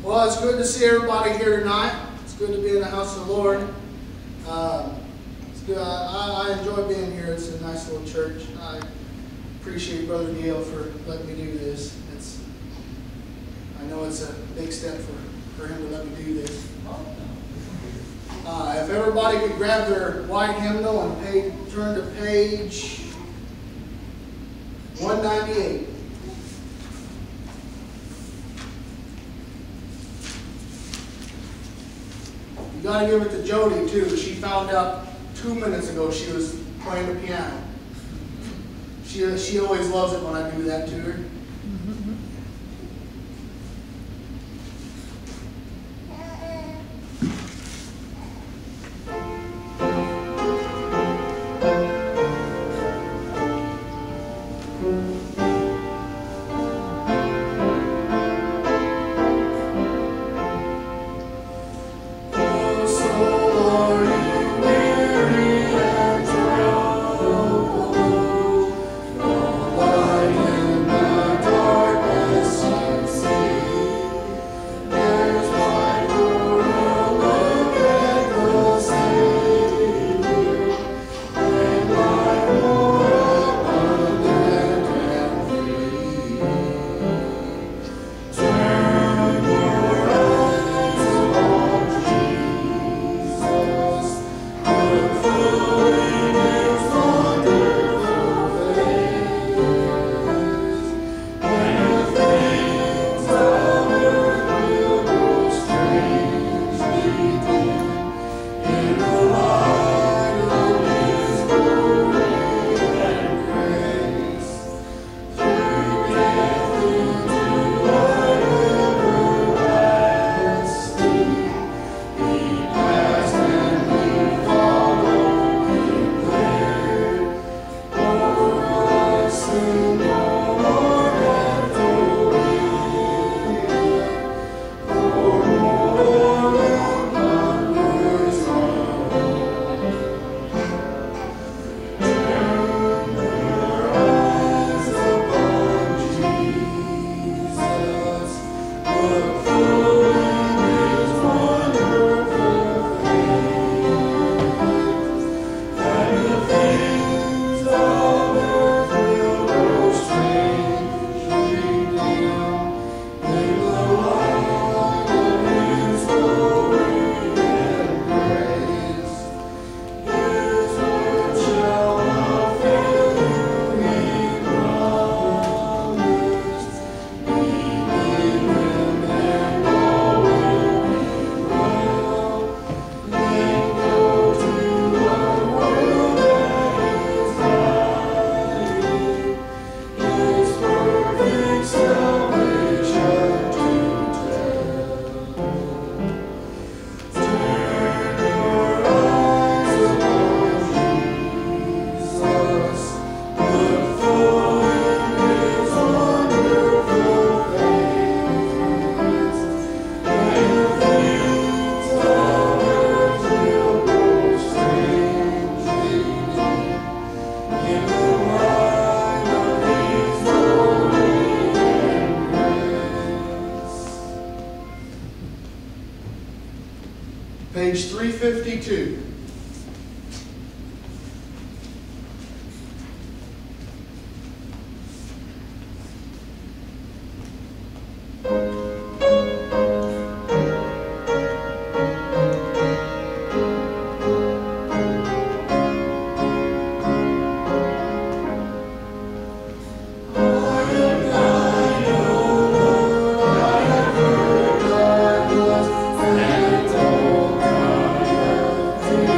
Well, it's good to see everybody here tonight. It's good to be in the house of the Lord. It's good. I enjoy being here. It's a nice little church. I appreciate Brother Neil for letting me do this. I know it's a big step for him to let me do this. If everybody could grab their white hymnal and turn to page 198. You got to give it to Jody too. She found out 2 minutes ago she was playing the piano. She always loves it when I do that to her. Page 352. Yeah.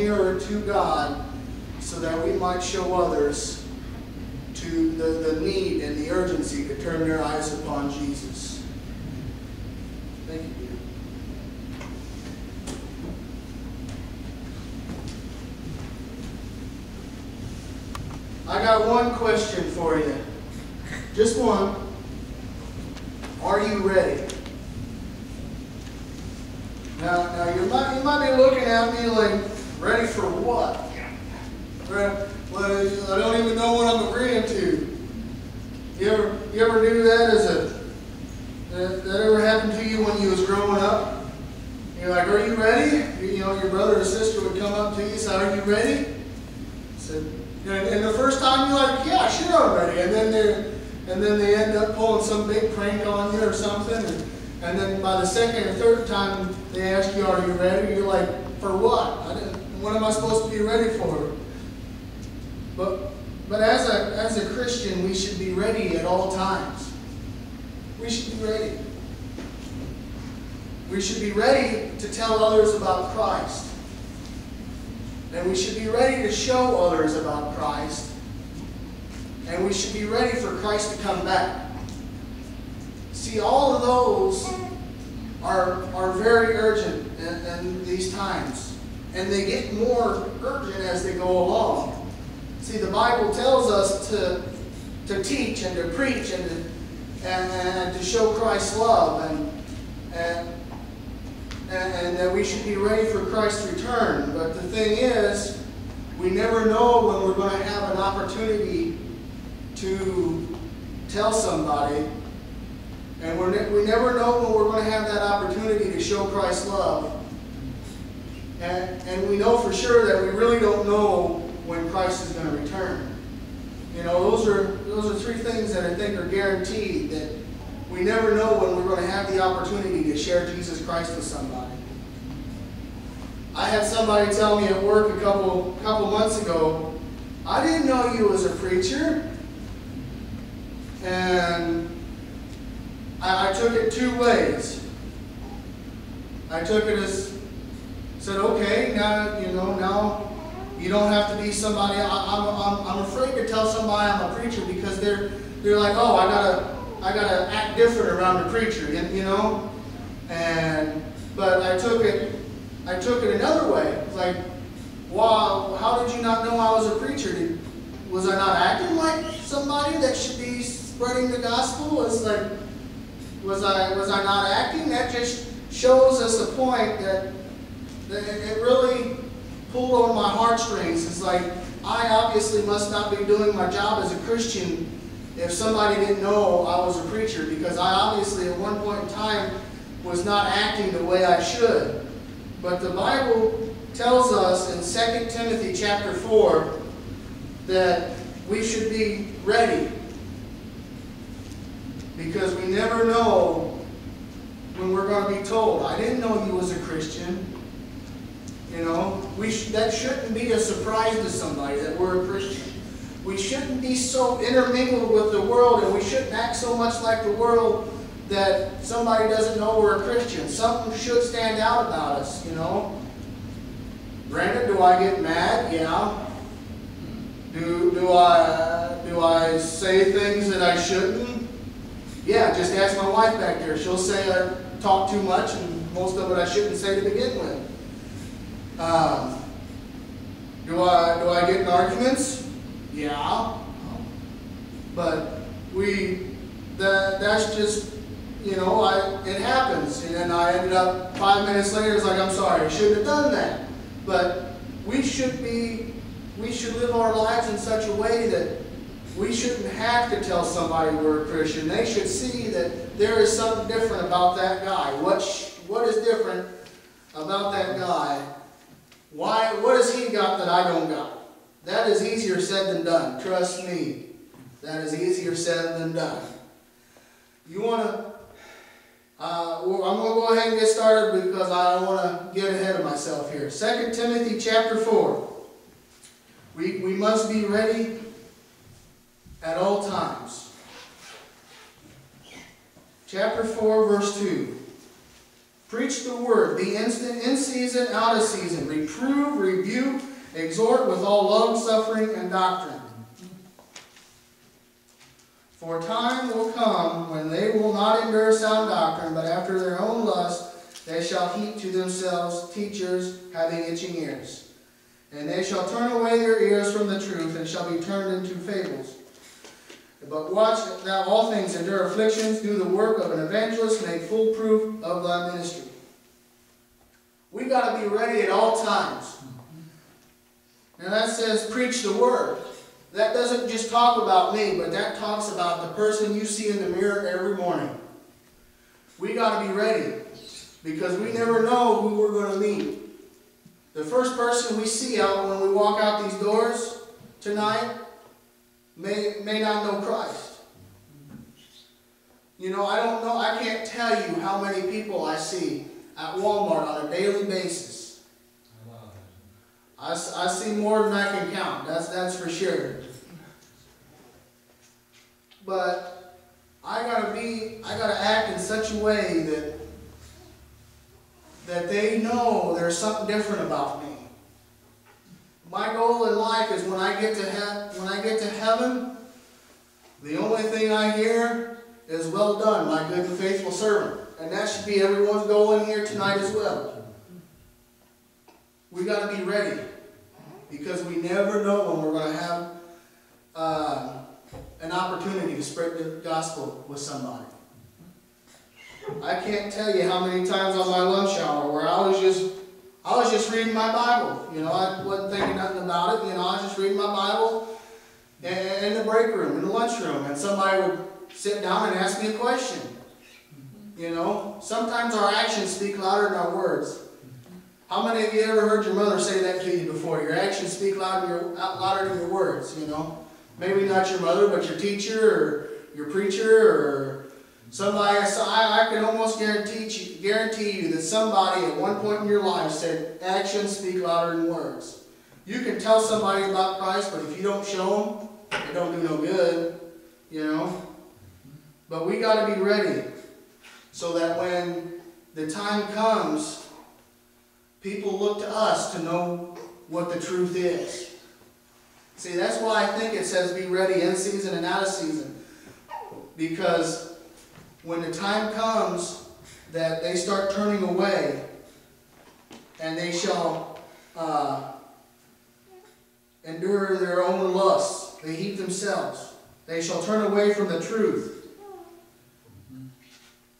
nearer to God so that we might show others to the need and the urgency to turn their eyes upon Jesus. Thank you. I got one question for you. Just one. Are you ready? Now you might be looking at me like, ready for what? Well, I don't even know what I'm agreeing to. You ever do that that ever happened to you when you was growing up? You're like, are you ready? You know, your brother or sister would come up to you and say, are you ready? And the first time you're like, yeah, sure I'm ready. And then they end up pulling some big prank on you or something. And then by the second or third time they ask you, are you ready? You're like, for what? What am I supposed to be ready for? But as a Christian, we should be ready at all times. We should be ready. We should be ready to tell others about Christ. And we should be ready to show others about Christ. And we should be ready for Christ to come back. See, all of those are very urgent in these times. And they get more urgent as they go along. See, the Bible tells us to teach and to preach and to show Christ's love and that we should be ready for Christ's return. But the thing is, we never know when we're going to have an opportunity to tell somebody. And we never know when we're going to have that opportunity to show Christ's love. And we know for sure that we really don't know when Christ is going to return. You know, those are three things that I think are guaranteed, that we never know when we're going to have the opportunity to share Jesus Christ with somebody. I had somebody tell me at work a couple months ago, I didn't know you was a preacher. And I took it two ways. I took it as, said, okay, now you don't have to be somebody. I'm afraid to tell somebody I'm a preacher because they're like, oh, I gotta act different around the preacher, you know. But I took it another way. It's like, wow, how did you not know I was a preacher? Was I not acting like somebody that should be spreading the gospel? It's like, was I not acting? That just shows us a point that it really pulled on my heartstrings. It's like, I obviously must not be doing my job as a Christian if somebody didn't know I was a preacher, because I obviously at one point in time was not acting the way I should. But the Bible tells us in 2 Timothy chapter 4 that we should be ready, because we never know when we're going to be told, I didn't know you was a Christian. You know, that shouldn't be a surprise to somebody that we're a Christian. We shouldn't be so intermingled with the world, and we shouldn't act so much like the world that somebody doesn't know we're a Christian. Something should stand out about us, you know. Granted, do I get mad? Yeah. Do I say things that I shouldn't? Yeah, just ask my wife back there. She'll say I talk too much, and most of it I shouldn't say to begin with. Do I get in arguments? Yeah. But that's just, you know, it happens. And then I ended up 5 minutes later, it's like, I'm sorry, I shouldn't have done that. But we should live our lives in such a way that we shouldn't have to tell somebody we're a Christian. They should see that there is something different about that guy. What is different about that guy? What has he got that I don't got? That is easier said than done. Trust me. That is easier said than done. You want to... I'm going to go ahead and get started because I don't want to get ahead of myself here. 2 Timothy chapter 4. We must be ready at all times. Chapter 4, verse 2. Preach the word. Be instant, in season, out of season. Reprove, rebuke, exhort with all long suffering and doctrine. For time will come when they will not endure sound doctrine, but after their own lust they shall heap to themselves teachers having itching ears. And they shall turn away their ears from the truth, and shall be turned into fables. But watch that all things endure afflictions, do the work of an evangelist, make full proof of thy ministry. We've got to be ready at all times. Now that says preach the word. That doesn't just talk about me, but that talks about the person you see in the mirror every morning. We got to be ready, because we never know who we're going to meet. The first person we see out when we walk out these doors tonight may not know Christ. You know, I don't know, I can't tell you how many people I see at Walmart on a daily basis. I see more than I can count, that's for sure. But I gotta act in such a way that they know there's something different about me. My goal in life is when I get to heaven, the only thing I hear is, "Well done, my good and faithful servant." And that should be everyone's goal in here tonight as well. We got to be ready, because we never know when we're going to have an opportunity to spread the gospel with somebody. I can't tell you how many times on my lunch hour where I was just reading my Bible. You know, I wasn't thinking nothing about it. You know, I was just reading my Bible in the break room, in the lunchroom, and somebody would sit down and ask me a question. You know, sometimes our actions speak louder than our words. How many of you ever heard your mother say that to you before? Your actions speak louder than your words, you know. Maybe not your mother, but your teacher or your preacher or somebody. I can almost guarantee you that somebody at one point in your life said, actions speak louder than words. You can tell somebody about Christ, but if you don't show them, it don't do no good, you know. But we got to be ready so that when the time comes, people look to us to know what the truth is. See, that's why I think it says be ready in season and out of season. Because when the time comes that they start turning away, and they shall endure their own lusts, they heap themselves. They shall turn away from the truth.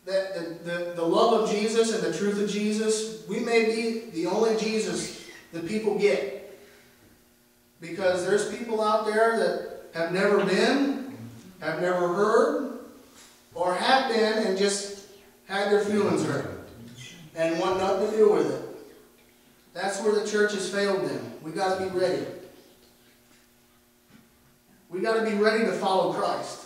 The love of Jesus and the truth of Jesus, we may be the only Jesus that people get. Because there's people out there that have never been, have never heard, or have been and just had their feelings hurt and want nothing to do with it. That's where the church has failed them. We got to be ready. We got to be ready to follow Christ.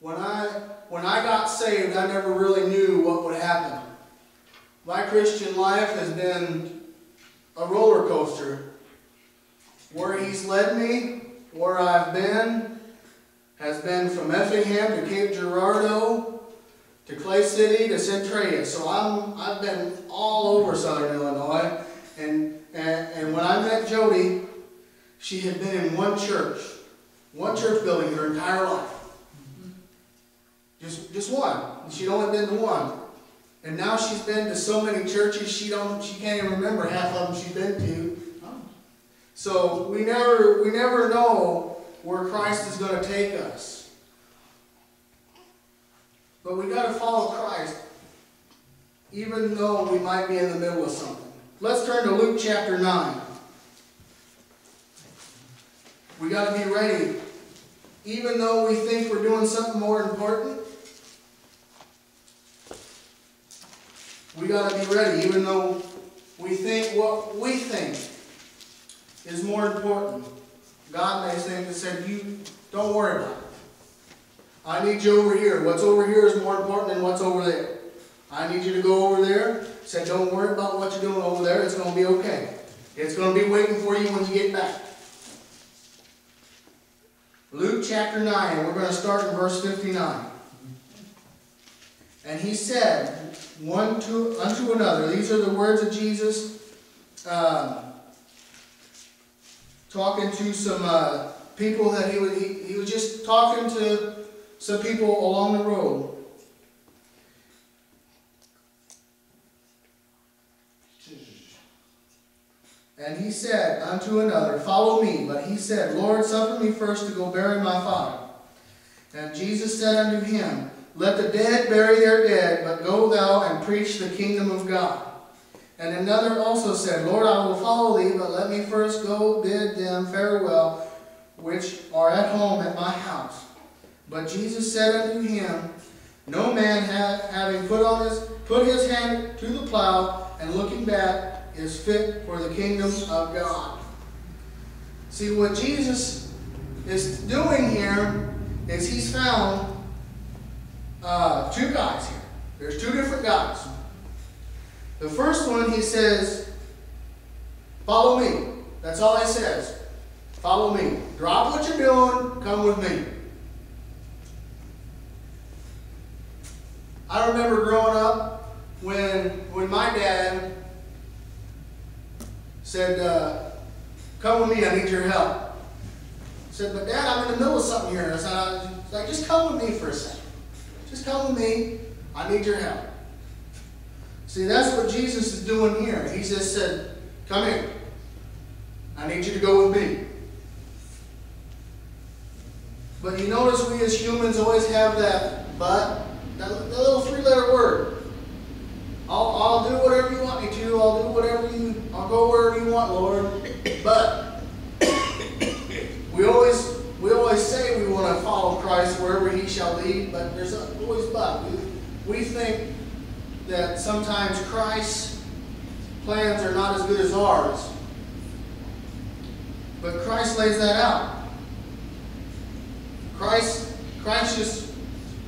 When I got saved, I never really knew what would happen. My Christian life has been a roller coaster. Where He's led me, where I've been, has been from Effingham to Cape Girardeau to Clay City to Centralia. So I've been all over Southern Illinois. And when I met Jody, she had been in one church building her entire life. Just one. She'd only been to one. And now she's been to so many churches she can't even remember half of them she's been to. So we never know where Christ is going to take us. But we got to follow Christ, even though we might be in the middle of something. Let's turn to Luke chapter 9. We got to be ready. Even though we think we're doing something more important, we got to be ready. Even though we think what we think is more important, God may think and said, "You don't worry about it. I need you over here. What's over here is more important than what's over there. I need you to go over there." Said, "Don't worry about what you're doing over there. It's going to be okay. It's going to be waiting for you when you get back." Luke chapter 9, we're going to start in verse 59. And he said one unto another, these are the words of Jesus talking to some people that he was just talking to some people along the road. And he said unto another, Follow me. But he said, Lord, suffer me first to go bury my father. And Jesus said unto him, Let the dead bury their dead, but go thou and preach the kingdom of God. And another also said, Lord, I will follow thee, but let me first go bid them farewell, which are at home at my house. But Jesus said unto him, No man having put his hand to the plow, and looking back, is fit for the kingdom of God. See, what Jesus is doing here is he's found two guys here. There's two different guys. The first one, he says, Follow me. That's all he says. Follow me. Drop what you're doing. Come with me. I remember growing up when my dad said, Come with me, I need your help. I said, But Dad, I'm in the middle of something here. I said, Just come with me for a second. Just come with me. I need your help. See, that's what Jesus is doing here. He just said, Come here. I need you to go with me. But you notice we as humans always have that but, that little three-letter word. I'll do whatever you want me to. I'll go wherever you want, Lord. But we always say we want to follow Christ wherever He shall lead, but there's always but. We think that sometimes Christ's plans are not as good as ours. But Christ lays that out. Christ just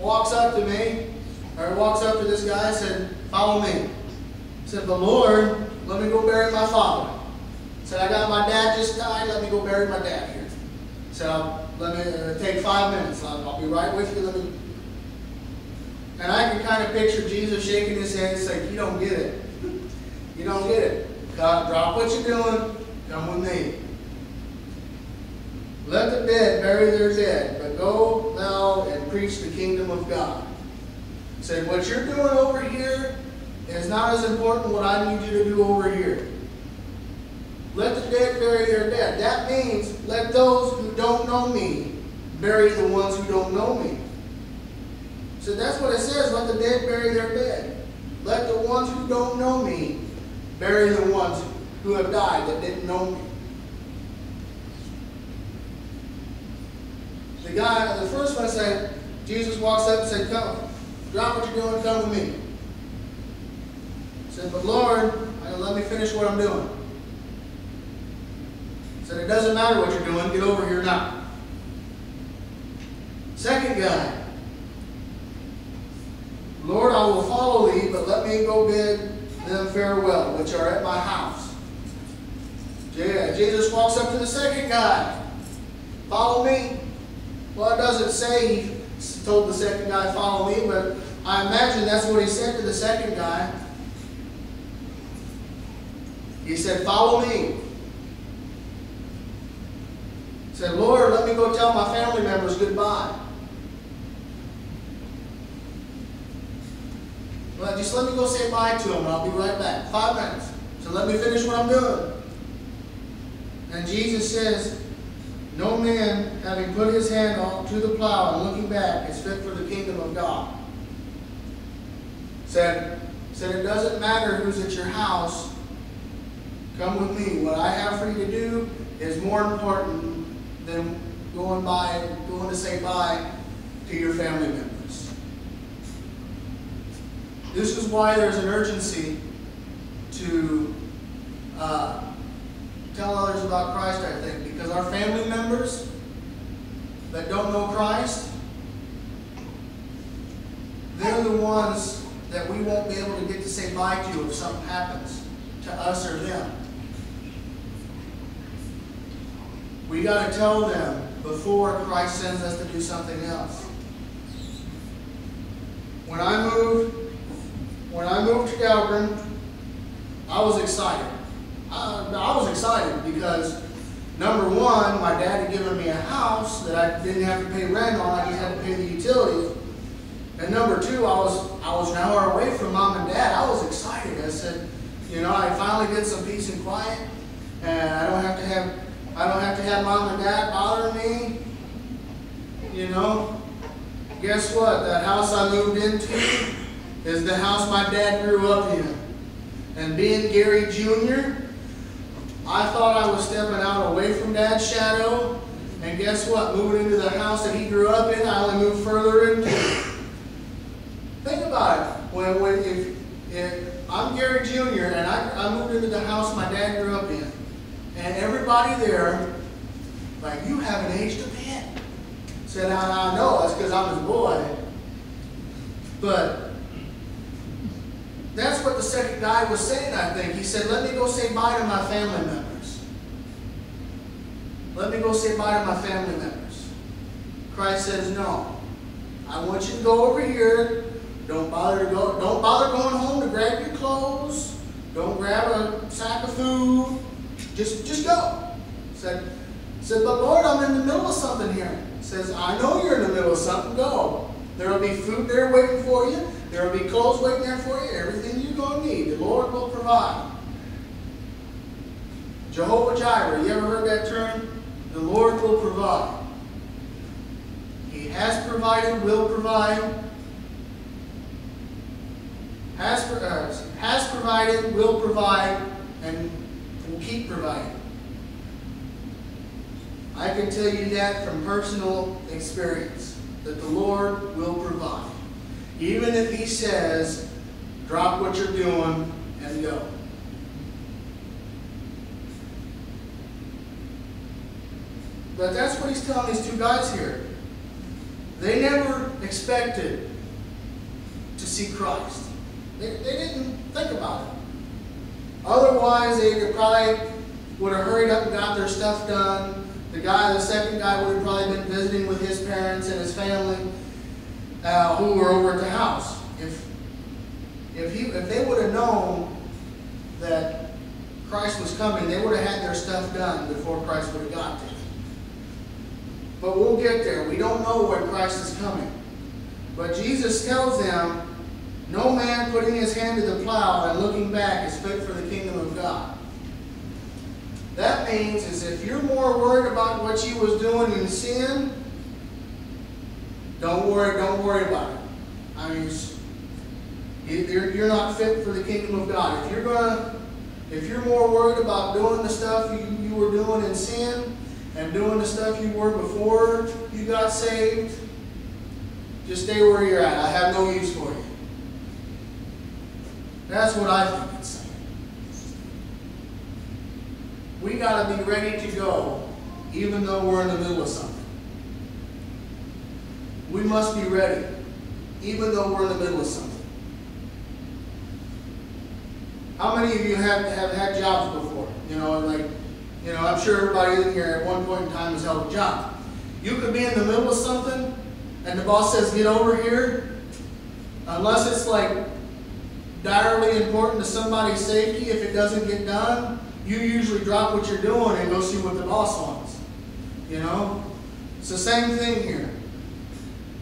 walks up to me, or walks up to this guy and said, Follow me. He said, But Lord, let me go bury my father. He said, I got my dad just died, let me go bury my dad here. He said, let me take 5 minutes. I'll be right with you. And I can kind of picture Jesus shaking his head and saying, You don't get it. You don't get it. Drop what you're doing. Come with me. Let the dead bury their dead, but go thou and preach the kingdom of God. He said, What you're doing over here is not as important what I need you to do over here. Let the dead bury their dead. That means let those who don't know me bury the ones who don't know me. So that's what it says, let the dead bury their dead. Let the ones who don't know me bury the ones who have died that didn't know me. The first one said, Jesus walks up and said, Come, drop what you're doing, come with me. He said, But Lord, let me finish what I'm doing. He said, It doesn't matter what you're doing, get over here now. Second guy, Lord, I will follow thee, but let me go bid them farewell, which are at my house. Jesus walks up to the second guy. Follow me. Well, it doesn't say he told the second guy, follow me, but I imagine that's what he said to the second guy. He said, follow me. He said, Lord, let me go tell my family members goodbye. Well, just let me go say bye to them and I'll be right back. 5 minutes. So let me finish what I'm doing. And Jesus says, no man, having put his hand to the plow and looking back, is fit for the kingdom of God. Said it doesn't matter who's at your house. Come with me. What I have for you to do is more important than going to say bye to your family members. This is why there's an urgency to tell others about Christ, I think, because our family members that don't know Christ, they're the ones that we won't be able to get to say bye to if something happens to us or them. We got to tell them before Christ sends us to do something else. when I moved to Galgren, I was excited. I was excited because, number one, my dad had given me a house that I didn't have to pay rent on. I just had to pay the utilities. And number two, I was an hour away from mom and dad. I was excited. I said, you know, I finally get some peace and quiet, and I don't have to have mom and dad bothering me. You know, guess what? That house I moved into is the house my dad grew up in. And being Gary Jr., I thought I was stepping out away from Dad's shadow. And guess what? Moving into the house that he grew up in, I only moved further into it. Think about it. If I'm Gary Jr. and I moved into the house my dad grew up in, and everybody there, like, you haven't aged a bit. Said, I know, that's because I'm his boy. But that's what the second guy was saying, I think. He said, let me go say bye to my family members. Let me go say bye to my family members. Christ says, no. I want you to go over here. Don't bother going home to grab your clothes. Don't grab a sack of food. Just go. Said, but Lord, I'm in the middle of something here. Says, I know you're in the middle of something. Go. There will be food there waiting for you. There will be clothes waiting there for you. Everything you're going to need, the Lord will provide. Jehovah Jireh, you ever heard that term? The Lord will provide. He has provided, will provide. Has provided, will provide, and will keep providing. I can tell you that from personal experience, that the Lord will provide. Even if He says, drop what you're doing and go. But that's what He's telling these two guys here. They never expected to see Christ. They didn't think about it. Otherwise, they probably would have hurried up and got their stuff done. The second guy would have probably been visiting with his parents and his family who were over at the house. If they would have known that Christ was coming, they would have had their stuff done before Christ would have got there. But we'll get there. We don't know when Christ is coming. But Jesus tells them, no man putting his hand to the plow and looking back is fit for the kingdom of God. That means is if you're more worried about what you was doing in sin, don't worry about it. I mean, you're not fit for the kingdom of God. If you're more worried about doing the stuff you were doing in sin and doing the stuff you were before you got saved, just stay where you're at. I have no use for you. That's what I think it's saying. We got to be ready to go, even though we're in the middle of something. We must be ready, even though we're in the middle of something. How many of you have had jobs before? I'm sure everybody in here at one point in time has held a job. You could be in the middle of something, and the boss says, get over here. Unless it's like direly important to somebody's safety, if it doesn't get done, you usually drop what you're doing and go see what the boss wants. You know? It's the same thing here.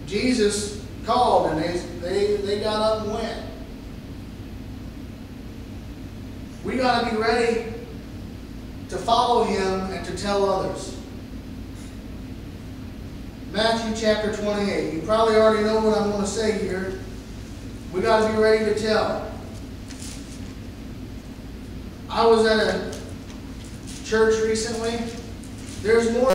Jesus called and they got up and went. We got to be ready to follow Him and to tell others. Matthew chapter 28. You probably already know what I'm going to say here. We got to be ready to tell. I was at a church recently. There's more